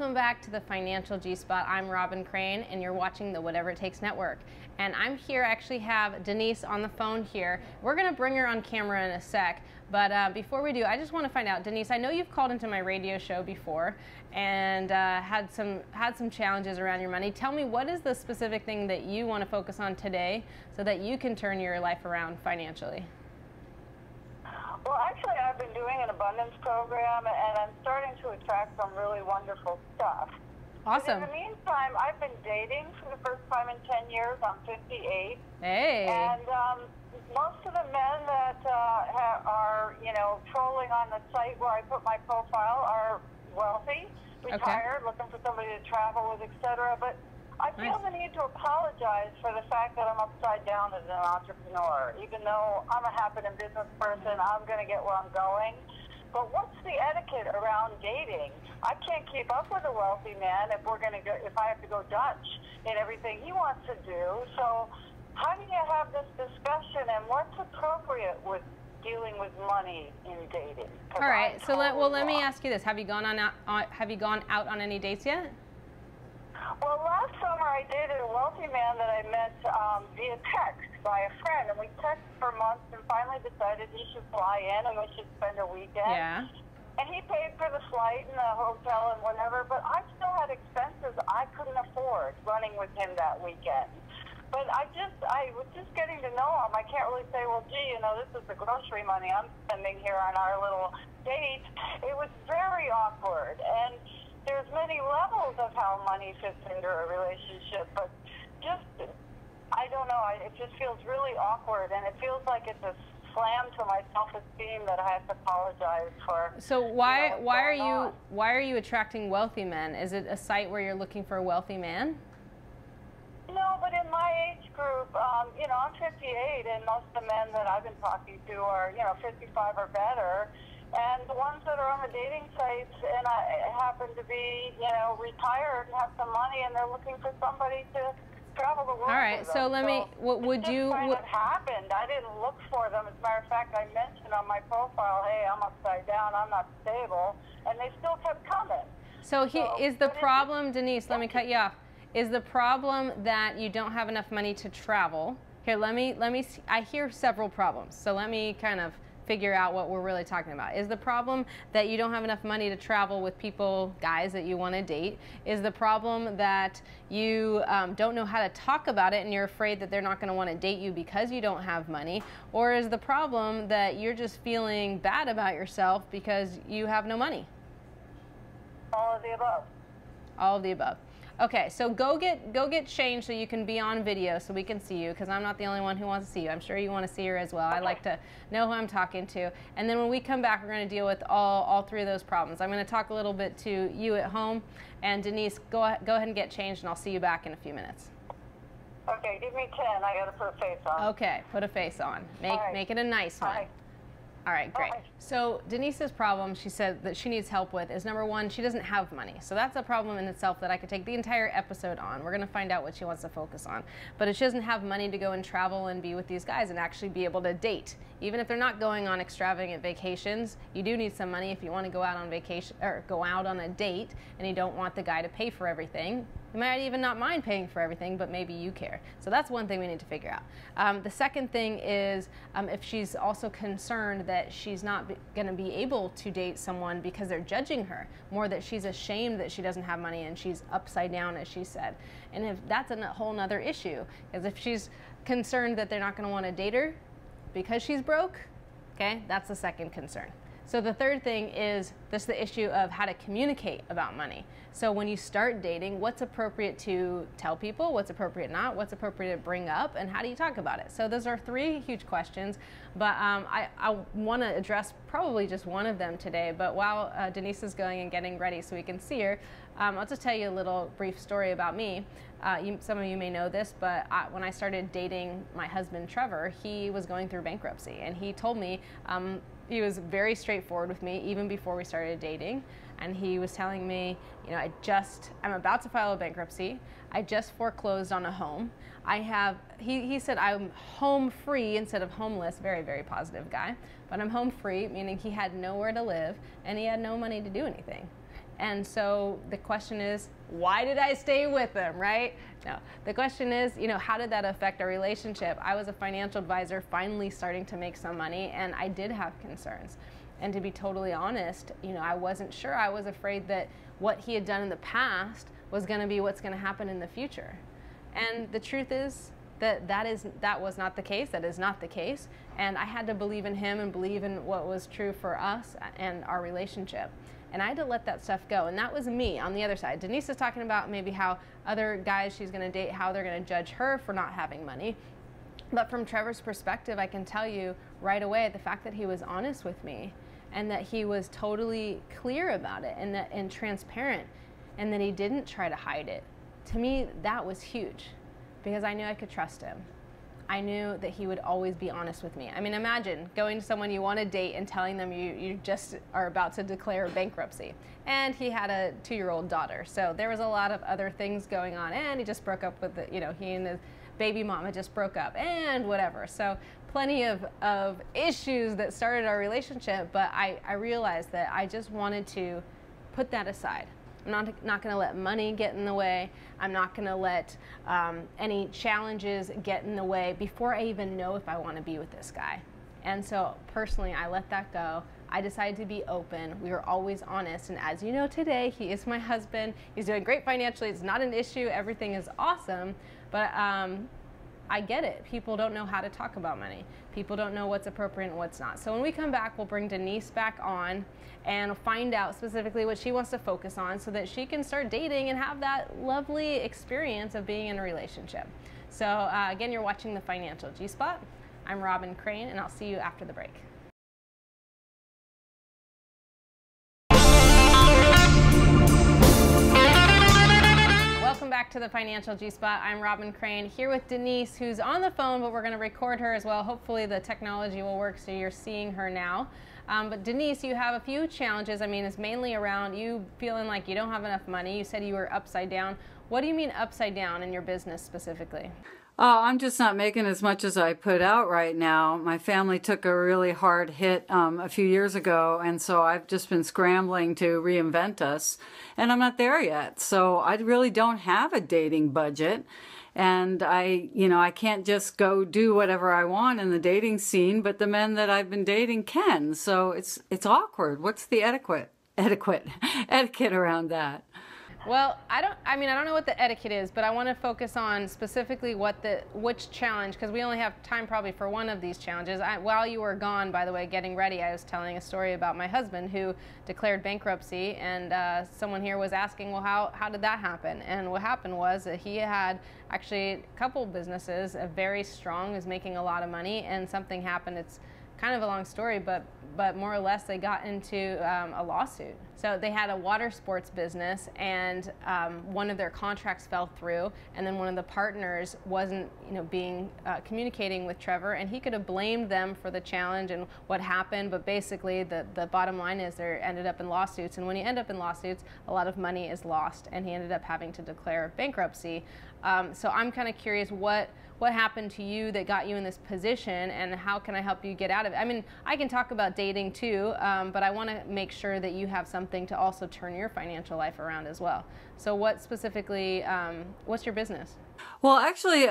Welcome back to the Financial G-Spot. I'm Robyn Crane, and you're watching the Whatever It Takes Network. And I'm here, I actually have Denise on the phone here. We're going to bring her on camera in a sec, but before we do, I just want to find out, Denise, I know you've called into my radio show before and had some challenges around your money. Tell me, what is the specific thing that you want to focus on today so that you can turn your life around financially? Well, actually, I've been doing an abundance program, and I'm starting to attract some really wonderful stuff. Awesome. But in the meantime, I've been dating for the first time in 10 years. I'm 58. Hey. And most of the men that are, trolling on the site where I put my profile are wealthy, retired, looking for somebody to travel with, etc. But I feel the need to apologize for the fact that I'm upside down as an entrepreneur. Even though I'm a happening business person, I'm going to get where I'm going. But what's the etiquette around dating? I can't keep up with a wealthy man if I have to go Dutch in everything he wants to do. So how do you have this discussion, and what's appropriate with dealing with money in dating? All right. So let me ask you this: Have you gone out on any dates yet? Well, last summer I dated a wealthy man that I met via text by a friend, and we texted for months and finally decided he should fly in and we should spend a weekend. Yeah. And he paid for the flight and the hotel and whatever, but I still had expenses I couldn't afford running with him that weekend. But I was just getting to know him. I can't really say, well, gee, this is the grocery money I'm spending here on our little date. It was very awkward, and there's many levels of how money fits into a relationship, but I don't know, it just feels really awkward, and it feels like it's a slam to my self-esteem that I have to apologize for. So why are you attracting wealthy men? Is it a site where you're looking for a wealthy man? No, but in my age group, I'm 58, and most of the men that I've been talking to are, 55 or better. And the ones that are on the dating sites, and I happen to be, retired and have some money, and they're looking for somebody to travel the world. All right, with so let me. What would you? What happened? I didn't look for them. As a matter of fact, I mentioned on my profile, "Hey, I'm upside down. I'm not stable," and they still kept coming. So is the problem, Denise? Let me cut you off. Is the problem that you don't have enough money to travel? Here, let me. I hear several problems. So let me kind of figure out what we're really talking about. Is the problem that you don't have enough money to travel with people, guys that you want to date? Is the problem that you don't know how to talk about it and you're afraid that they're not going to want to date you because you don't have money? Or is the problem that you're just feeling bad about yourself because you have no money? All of the above. All of the above. Okay, so go get changed so you can be on video so we can see you, because I'm not the only one who wants to see you. I'm sure you want to see her as well. Okay. I like to know who I'm talking to. And then when we come back, we're going to deal with all three of those problems. I'm going to talk a little bit to you at home. And Denise, go ahead and get changed, and I'll see you back in a few minutes. Okay, give me 10. I got to put a face on. Okay, put a face on. Make it a nice one. Right. All right, great. So Denise's problem, she said that she needs help with, is number one, she doesn't have money. So that's a problem in itself that I could take the entire episode on. We're going to find out what she wants to focus on. But if she doesn't have money to go and travel and be with these guys and actually be able to date, even if they're not going on extravagant vacations, you do need some money if you want to go out on vacation or go out on a date and you don't want the guy to pay for everything. You might even not mind paying for everything, but maybe you care. So that's one thing we need to figure out. The second thing is if she's also concerned that she's not going to be able to date someone because they're judging her, more that she's ashamed that she doesn't have money and she's upside down, as she said. And if that's a whole nother issue, because if she's concerned that they're not going to want to date her because she's broke, okay, that's the second concern. So the third thing is the issue of how to communicate about money. So when you start dating, what's appropriate to tell people, what's appropriate not, what's appropriate to bring up, and how do you talk about it? So those are three huge questions, but I want to address probably just one of them today. But while Denise is going and getting ready so we can see her, I'll just tell you a little brief story about me. Some of you may know this, but when I started dating my husband, Trevor, he was going through bankruptcy, and he told me, he was very straightforward with me even before we started dating, and he was telling me, I'm about to file a bankruptcy. I just foreclosed on a home. He said I'm home free instead of homeless. Very, very positive guy. But I'm home free, meaning he had nowhere to live and he had no money to do anything. And so the question is, why did I stay with him, right? No, the question is, you know, how did that affect our relationship? I was a financial advisor finally starting to make some money, and I did have concerns. And to be totally honest, you know, I wasn't sure. I was afraid that what he had done in the past was going to be what's going to happen in the future. And the truth is that was not the case. That is not the case. And I had to believe in him and believe in what was true for us and our relationship. And I had to let that stuff go. And that was me on the other side. Denise is talking about maybe how other guys she's going to date, how they're going to judge her for not having money. But from Trevor's perspective, I can tell you right away the fact that he was honest with me and that he was totally clear about it and transparent and that he didn't try to hide it. To me, that was huge because I knew I could trust him. I knew that he would always be honest with me. I mean, imagine going to someone you want to date and telling them you just are about to declare bankruptcy. And he had a 2-year-old daughter. So there was a lot of other things going on. And he just broke up with, he and his baby mama just broke up and whatever. So plenty of issues that started our relationship. But I realized that I just wanted to put that aside. I'm not going to let money get in the way. I'm not going to let any challenges get in the way before I even know if I want to be with this guy. And so personally, I let that go. I decided to be open. We were always honest. And as you know today, he is my husband. He's doing great financially. It's not an issue. Everything is awesome. But I get it. People don't know how to talk about money. People don't know what's appropriate and what's not. So when we come back, we'll bring Denise back on and find out specifically what she wants to focus on so that she can start dating and have that lovely experience of being in a relationship. So again, you're watching The Financial G-Spot. I'm Robyn Crane, and I'll see you after the break. Welcome back to The Financial G-Spot. I'm Robyn Crane here with Denise, who's on the phone, but we're going to record her as well. Hopefully the technology will work so you're seeing her now. But Denise, you have a few challenges. I mean, it's mainly around you feeling like you don't have enough money. You said you were upside down. What do you mean upside down in your business specifically? Oh, I'm just not making as much as I put out right now. My family took a really hard hit a few years ago, and so I've just been scrambling to reinvent us, and I'm not there yet. So I really don't have a dating budget, and I can't just go do whatever I want in the dating scene, but the men that I've been dating can. So it's awkward. What's the etiquette around that? Well, I don't know what the etiquette is, but I want to focus on specifically which challenge, because we only have time probably for one of these challenges. While you were gone, by the way, getting ready, I was telling a story about my husband who declared bankruptcy, and someone here was asking, well, how did that happen? And what happened was that he had actually a couple businesses, very strong, was making a lot of money, and something happened. It's kind of a long story, but more or less they got into a lawsuit. So they had a water sports business, and one of their contracts fell through, and then one of the partners wasn't, communicating with Trevor, and he could have blamed them for the challenge and what happened. But basically, the bottom line is they ended up in lawsuits, and when you end up in lawsuits, a lot of money is lost, and he ended up having to declare bankruptcy. So I'm kind of curious what happened to you that got you in this position, and how can I help you get out of it? I mean, I can talk about dating too, but I want to make sure that you have something to also turn your financial life around as well. So what specifically, what's your business? Well, actually,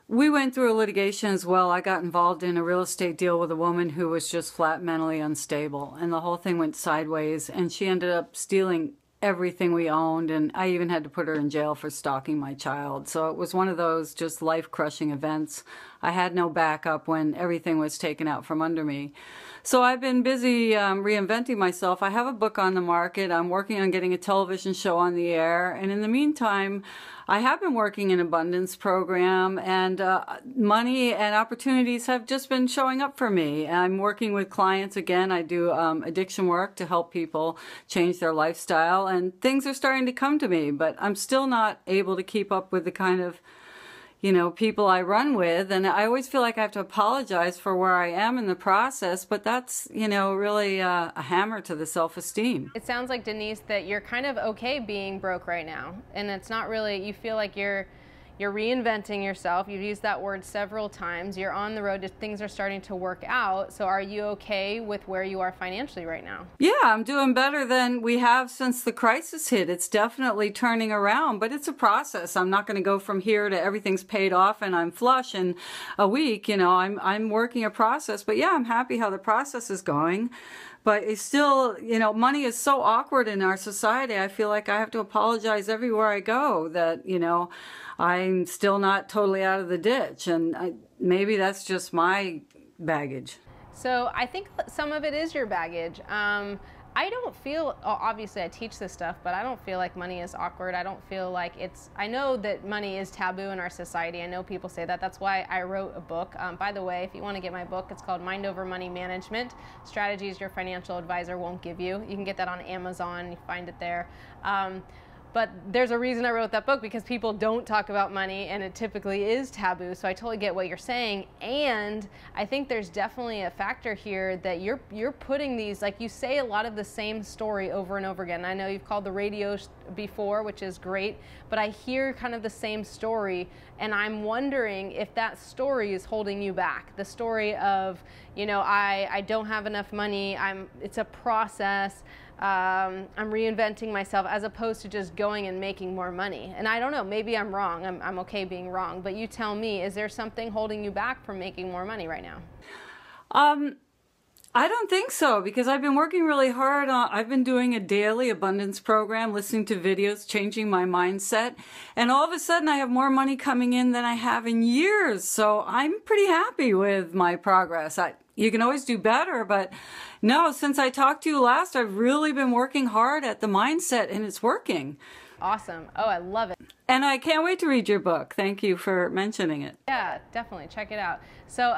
we went through a litigation as well. I got involved in a real estate deal with a woman who was just flat mentally unstable, and the whole thing went sideways, and she ended up stealing everything we owned, and I even had to put her in jail for stalking my child. So it was one of those just life-crushing events. I had no backup when everything was taken out from under me. So I've been busy reinventing myself. I have a book on the market. I'm working on getting a television show on the air. And in the meantime, I have been working an abundance program, and money and opportunities have just been showing up for me. I'm working with clients again. I do addiction work to help people change their lifestyle, and things are starting to come to me, but I'm still not able to keep up with the kind of people I run with, and I always feel like I have to apologize for where I am in the process, but that's, really a hammer to the self-esteem. It sounds like, Denise, that you're kind of okay being broke right now, and it's not really, you feel like you're You're reinventing yourself. You've used that word several times. You're on the road. Things are starting to work out. So are you okay with where you are financially right now? Yeah, I'm doing better than we have since the crisis hit. It's definitely turning around, but it's a process. I'm not going to go from here to everything's paid off and I'm flush in a week. You know, I'm working a process, but yeah, I'm happy how the process is going. But it's still, you know, money is so awkward in our society. I feel like I have to apologize everywhere I go that, you know, I'm still not totally out of the ditch. And maybe that's just my baggage. So I think some of it is your baggage. I don't feel, obviously I teach this stuff, but I don't feel like money is awkward. I don't feel like I know that money is taboo in our society. I know people say that. That's why I wrote a book. By the way, if you want to get my book, it's called Mind Over Money Management, Strategies Your Financial Advisor Won't Give You. You can get that on Amazon. You find it there. But there's a reason I wrote that book, because people don't talk about money and it typically is taboo. So I totally get what you're saying. And I think there's definitely a factor here that you're putting these, like you say a lot of the same story over and over again. I know you've called the radio before, which is great, but I hear kind of the same story. And I'm wondering if that story is holding you back. The story of, you know, I don't have enough money. It's a process. I'm reinventing myself, as opposed to just going and making more money. And I don't know, maybe I'm wrong. I'm okay being wrong, but you tell me, is there something holding you back from making more money right now? I don't think so, because I've been working really hard I've been doing a daily abundance program, listening to videos, changing my mindset, and all of a sudden I have more money coming in than I have in years. So I'm pretty happy with my progress. You can always do better, but no, since I talked to you last, I've really been working hard at the mindset and it's working. Awesome. Oh, I love it. And I can't wait to read your book. Thank you for mentioning it. Yeah, definitely. Check it out. So,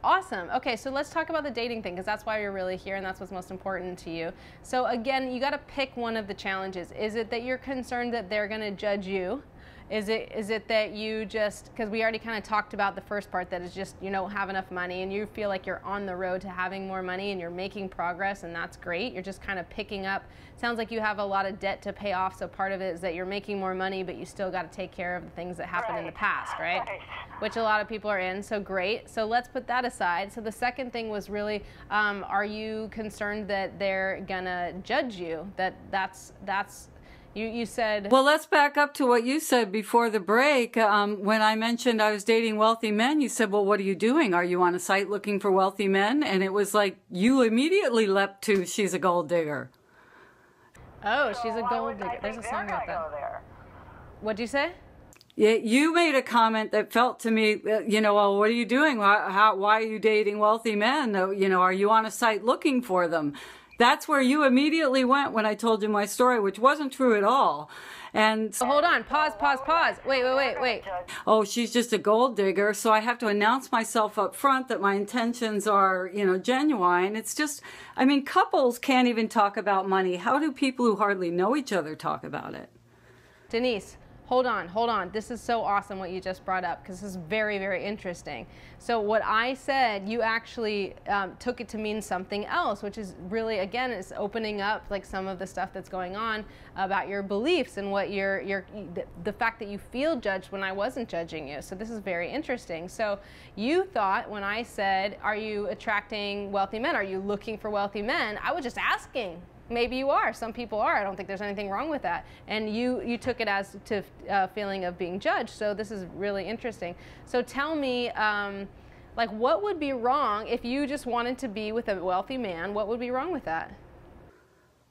awesome. Okay, so let's talk about the dating thing, because that's why you're really here and that's what's most important to you. So again, you got to pick one of the challenges. Is it that you're concerned that they're going to judge you? Is it that you just, because we already kind of talked about the first part, that is just you don't have enough money and you feel like you're on the road to having more money and you're making progress, and that's great. You're just kind of picking up. Sounds like you have a lot of debt to pay off, so part of it is that you're making more money, but you still got to take care of the things that happened in the past, right? Which a lot of people are in, so great. So let's put that aside. So the second thing was really, are you concerned that they're gonna judge you? That's You said... Well, let's back up to what you said before the break. When I mentioned I was dating wealthy men, you said, well, what are you doing? Are you on a site looking for wealthy men? And it was like you immediately leapt to, she's a gold digger. Oh, she's a gold digger. There's a song about that. What'd you say? Yeah, you made a comment that felt to me, you know, well, what are you doing? Why are you dating wealthy men? You know, are you on a site looking for them? That's where you immediately went when I told you my story, which wasn't true at all. And so, hold on, pause. Wait. Oh, she's just a gold digger, so I have to announce myself up front that my intentions are, you know, genuine. It's just, I mean, couples can't even talk about money. How do people who hardly know each other talk about it? Denise, hold on. This is so awesome what you just brought up, because this is very, very interesting. So what I said, you actually took it to mean something else, which is really, again, is opening up like some of the stuff that's going on about your beliefs and what the fact that you feel judged when I wasn't judging you. So this is very interesting. So you thought when I said, are you attracting wealthy men? Are you looking for wealthy men? I was just asking. Maybe you are. Some people are. I don't think there's anything wrong with that. And you took it as to feeling of being judged. So this is really interesting. So tell me, like, what would be wrong if you just wanted to be with a wealthy man? What would be wrong with that?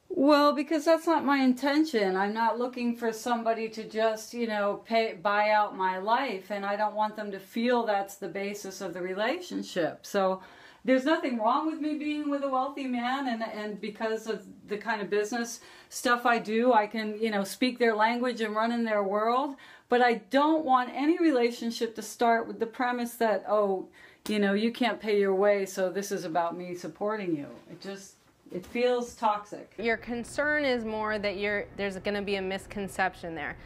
Well, because that's not my intention. I'm not looking for somebody to just, you know, buy out my life. And I don't want them to feel that's the basis of the relationship. So there's nothing wrong with me being with a wealthy man, and because of the kind of business stuff I do, I can, you know, speak their language and run in their world. But I don't want any relationship to start with the premise that, oh, you know, you can't pay your way, so this is about me supporting you. It feels toxic. Your concern is more that there's going to be a misconception there.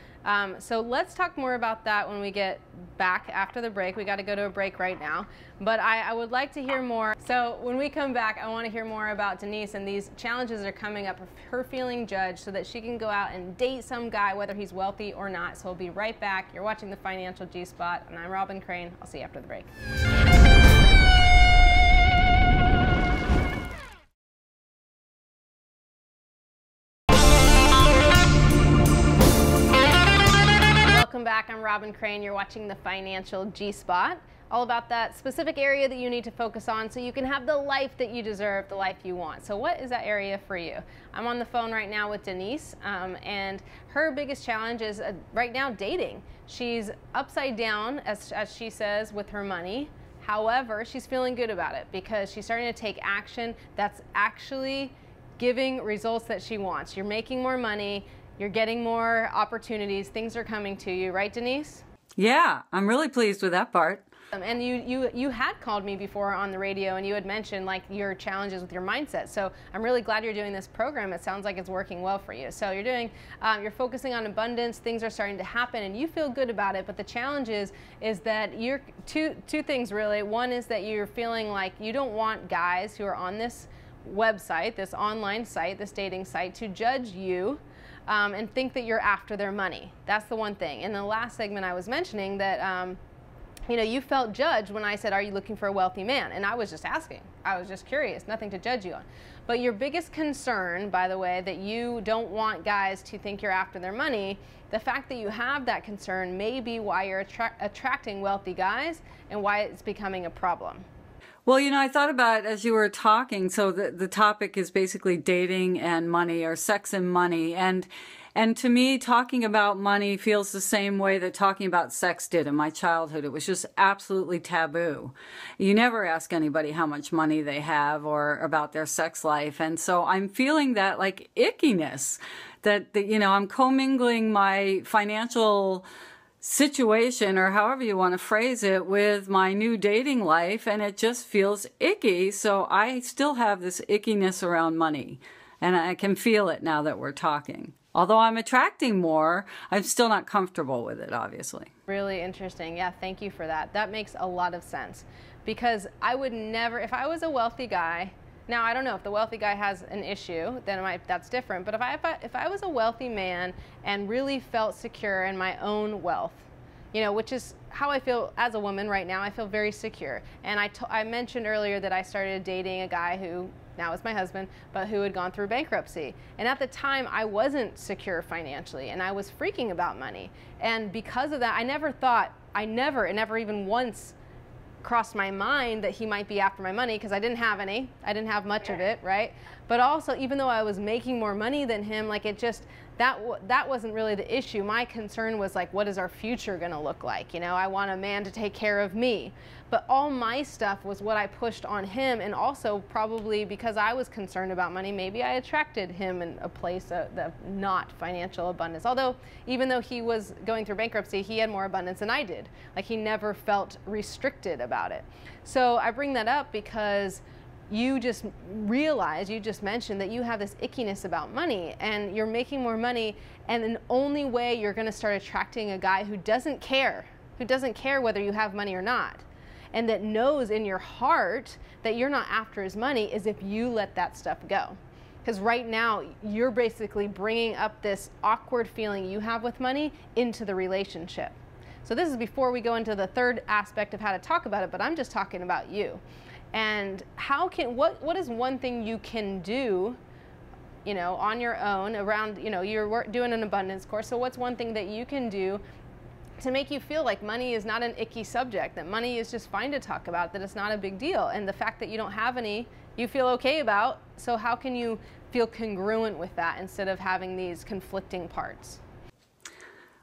So let's talk more about that when we get back after the break. We got to go to a break right now, but I would like to hear more. So when we come back, I want to hear more about Denise and these challenges that are coming up of her feeling judged so that she can go out and date some guy, whether he's wealthy or not. So we'll be right back. You're watching The Financial G-Spot, and I'm Robyn Crane. I'll see you after the break. Welcome back. I'm Robyn Crane. You're watching The Financial G-Spot. All about that specific area that you need to focus on so you can have the life that you deserve, the life you want. So what is that area for you? I'm on the phone right now with Denise, and her biggest challenge is right now dating. She's upside down, as she says, with her money. However, she's feeling good about it because she's starting to take action that's actually giving results that she wants. You're making more money. You're getting more opportunities. Things are coming to you, right, Denise? Yeah, I'm really pleased with that part. And you had called me before on the radio, and you had mentioned like your challenges with your mindset. So I'm really glad you're doing this program. It sounds like it's working well for you. So you're focusing on abundance. Things are starting to happen, and you feel good about it. But the challenge is that you're two things really. One is that you're feeling like you don't want guys who are on this website, this online site, this dating site, to judge you. And think that you're after their money. That's the one thing. In the last segment I was mentioning that, you felt judged when I said, are you looking for a wealthy man? And I was just asking. I was just curious, nothing to judge you on. But your biggest concern, by the way, that you don't want guys to think you're after their money, the fact that you have that concern may be why you're attracting wealthy guys and why it's becoming a problem. Well, I thought about as you were talking, so the topic is basically dating and money, or sex and money. And to me, talking about money feels the same way that talking about sex did in my childhood. It was just absolutely taboo. You never ask anybody how much money they have or about their sex life. And so I'm feeling that like ickiness that I'm commingling my financial situation, or however you want to phrase it, with my new dating life, and it just feels icky. So I still have this ickiness around money, and I can feel it now that we're talking. Although I'm attracting more, I'm still not comfortable with it, obviously. Really interesting. Yeah, thank you for that. That makes a lot of sense, because I would never, if I was a wealthy guy, now I don't know if the wealthy guy has an issue, then that's different. But if I was a wealthy man and really felt secure in my own wealth, which is how I feel as a woman right now, I feel very secure. And I mentioned earlier that I started dating a guy who now is my husband, but who had gone through bankruptcy. And at the time, I wasn't secure financially, and I was freaking about money. And because of that, it never even once crossed my mind that he might be after my money, because I didn't have any. I didn't have much of it, right? But also, even though I was making more money than him, like that wasn't really the issue. My concern was like, what is our future going to look like? I want a man to take care of me. But all my stuff was what I pushed on him, and also probably because I was concerned about money, maybe I attracted him in a place of not financial abundance. Although, even though he was going through bankruptcy, he had more abundance than I did. Like, he never felt restricted about it. So I bring that up because you just mentioned that you have this ickiness about money, and you're making more money, and the only way you're going to start attracting a guy who doesn't care whether you have money or not, and that knows in your heart that you're not after his money, is if you let that stuff go. Because right now, you're basically bringing up this awkward feeling you have with money into the relationship. So this is before we go into the third aspect of how to talk about it, but I'm just talking about you. And what is one thing you can do, on your own around, you're doing an abundance course. So what's one thing that you can do to make you feel like money is not an icky subject, that money is just fine to talk about, that it's not a big deal, and the fact that you don't have any, you feel okay about. So how can you feel congruent with that instead of having these conflicting parts?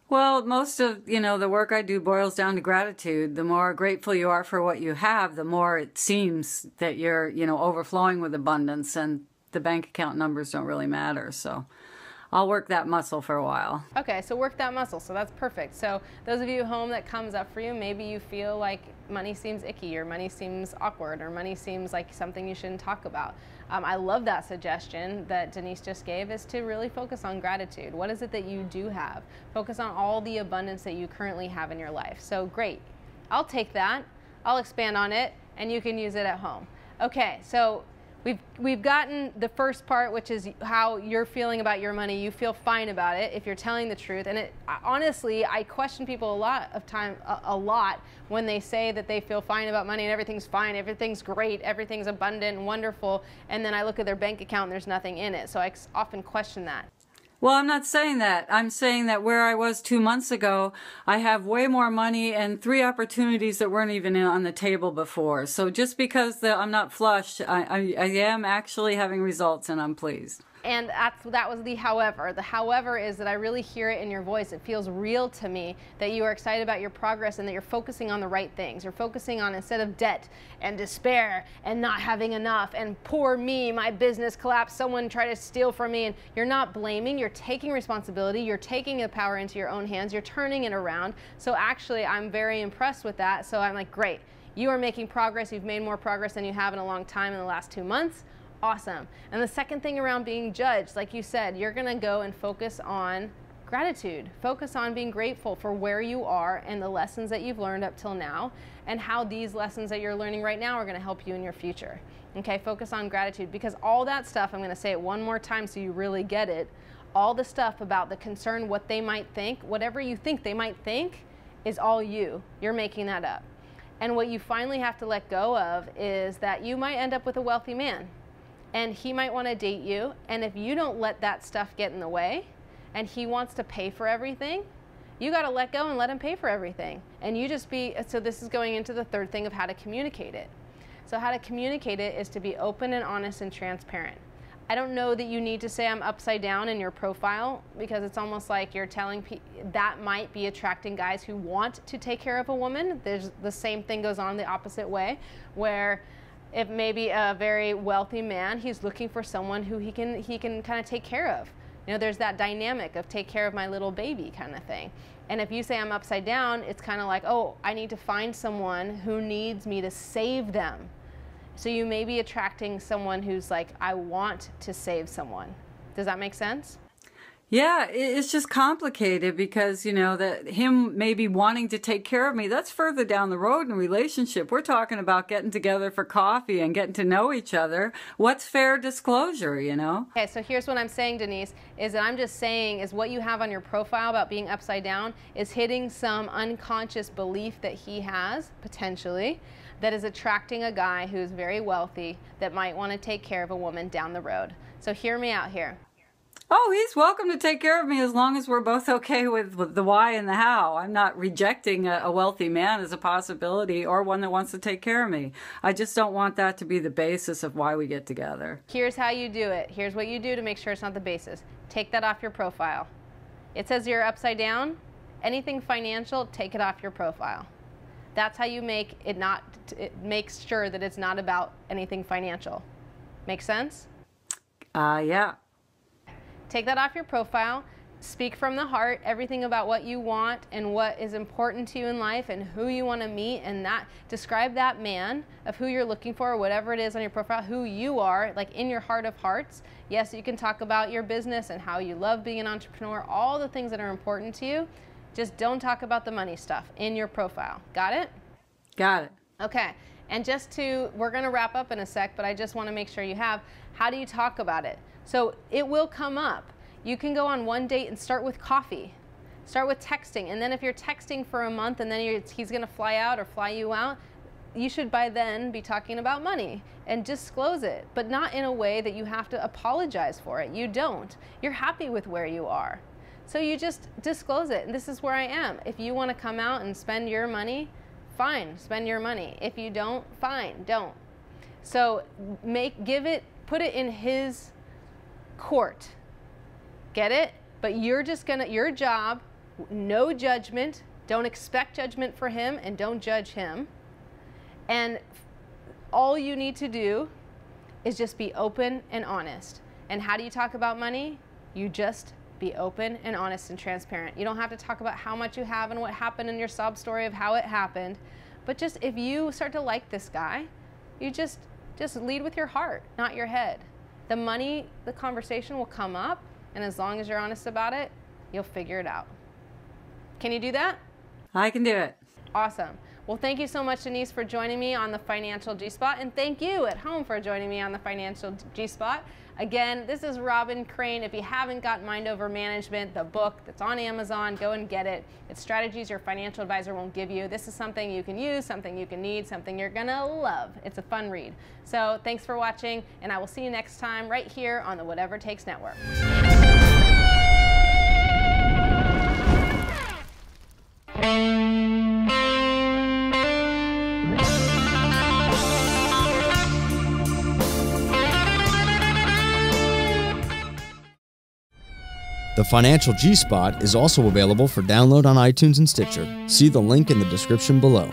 Well, most of, the work I do boils down to gratitude. The more grateful you are for what you have, the more it seems that you're, overflowing with abundance, and the bank account numbers don't really matter. So I'll work that muscle for a while. Okay, so work that muscle. So that's perfect. So those of you at home, that comes up for you, maybe you feel like money seems icky, or money seems awkward, or money seems like something you shouldn't talk about. I love that suggestion that Denise just gave, is to really focus on gratitude. What is it that you do have? Focus on all the abundance that you currently have in your life. So great. I'll take that. I'll expand on it, and you can use it at home. Okay, so we've gotten the first part, which is how you're feeling about your money. You feel fine about it if you're telling the truth. And honestly, I question people a lot when they say that they feel fine about money and everything's fine, everything's great, everything's abundant and wonderful, and then I look at their bank account and there's nothing in it. So I often question that. Well, I'm not saying that. I'm saying that where I was 2 months ago, I have way more money and 3 opportunities that weren't even on the table before. So just because I'm not flush, I am actually having results, and I'm pleased. And that was the however. The however is that I really hear it in your voice. It feels real to me that you are excited about your progress and that you're focusing on the right things. You're focusing on, instead of debt and despair and not having enough and poor me, my business collapsed, someone tried to steal from me, and you're not blaming, you're taking responsibility, you're taking the power into your own hands, you're turning it around. So actually, I'm very impressed with that. So I'm like, great. You are making progress. You've made more progress than you have in a long time in the last 2 months. Awesome. And the second thing around being judged, like you said, you're going to go and focus on gratitude. Focus on being grateful for where you are and the lessons that you've learned up till now, and how these lessons that you're learning right now are going to help you in your future. Okay, focus on gratitude, because all that stuff, I'm going to say it one more time so you really get it, all the stuff about the concern, what they might think, whatever you think they might think, is all you. You're making that up. And what you finally have to let go of is that you might end up with a wealthy man. And he might want to date you, and if you don't let that stuff get in the way, and he wants to pay for everything, you got to let go and let him pay for everything. And you just so this is going into the third thing of how to communicate it. So how to communicate it is to be open and honest and transparent. I don't know that you need to say I'm upside down in your profile, because it's almost like you're telling people that might be attracting guys who want to take care of a woman. There's the same thing goes on the opposite way, where if maybe a very wealthy man, he's looking for someone who he can kind of take care of. You know, there's that dynamic of take care of my little baby kind of thing. And if you say I'm upside down, it's kind of like, oh, I need to find someone who needs me to save them. So you may be attracting someone who's like, I want to save someone. Does that make sense? Yeah, it's just complicated, because, you know, that him maybe wanting to take care of me, that's further down the road in a relationship. We're talking about getting together for coffee and getting to know each other. What's fair disclosure, you know? Okay, so here's what I'm saying, Denise, is that I'm just saying is what you have on your profile about being upside down is hitting some unconscious belief that he has, potentially, that is attracting a guy who's very wealthy that might want to take care of a woman down the road. So hear me out here. Oh, he's welcome to take care of me as long as we're both okay with the why and the how. I'm not rejecting a wealthy man as a possibility, or one that wants to take care of me. I just don't want that to be the basis of why we get together. Here's how you do it. Here's what you do to make sure it's not the basis. Take that off your profile. It says you're upside down. Anything financial, take it off your profile. That's how you make it makes sure that it's not about anything financial. Make sense? Yeah. Take that off your profile. Speak from the heart, everything about what you want and what is important to you in life and who you want to meet, and that describe that man of who you're looking for, or whatever it is on your profile, who you are, like in your heart of hearts. Yes, you can talk about your business and how you love being an entrepreneur, all the things that are important to you. Just don't talk about the money stuff in your profile. Got it? Got it. Okay. And we're going to wrap up in a sec, but I just want to make sure you have, how do you talk about it? So it will come up. You can go on one date and start with coffee. Start with texting. And then if you're texting for a month and then he's going to fly out or fly you out, you should by then be talking about money and disclose it, but not in a way that you have to apologize for it. You don't. You're happy with where you are. So you just disclose it. And this is where I am. If you want to come out and spend your money, fine, spend your money. If you don't, fine, don't. So put it in his court. Get it? But your job, no judgment, don't expect judgment for him and don't judge him. And all you need to do is just be open and honest. And how do you talk about money? You just be open and honest and transparent. You don't have to talk about how much you have and what happened in your sob story of how it happened. But just if you start to like this guy, you just lead with your heart, not your head. The money, the conversation will come up, and as long as you're honest about it, you'll figure it out. Can you do that? I can do it. Awesome. Well, thank you so much, Denise, for joining me on the Financial G-Spot, and thank you at home for joining me on the Financial G-Spot. Again, this is Robyn Crane. If you haven't got Mind Over Management, the book that's on Amazon, go and get it. It's strategies your financial advisor won't give you. This is something you can use, something you can need, something you're gonna love. It's a fun read. So thanks for watching, and I will see you next time right here on the Whatever Takes Network. The Financial G-Spot is also available for download on iTunes and Stitcher. See the link in the description below.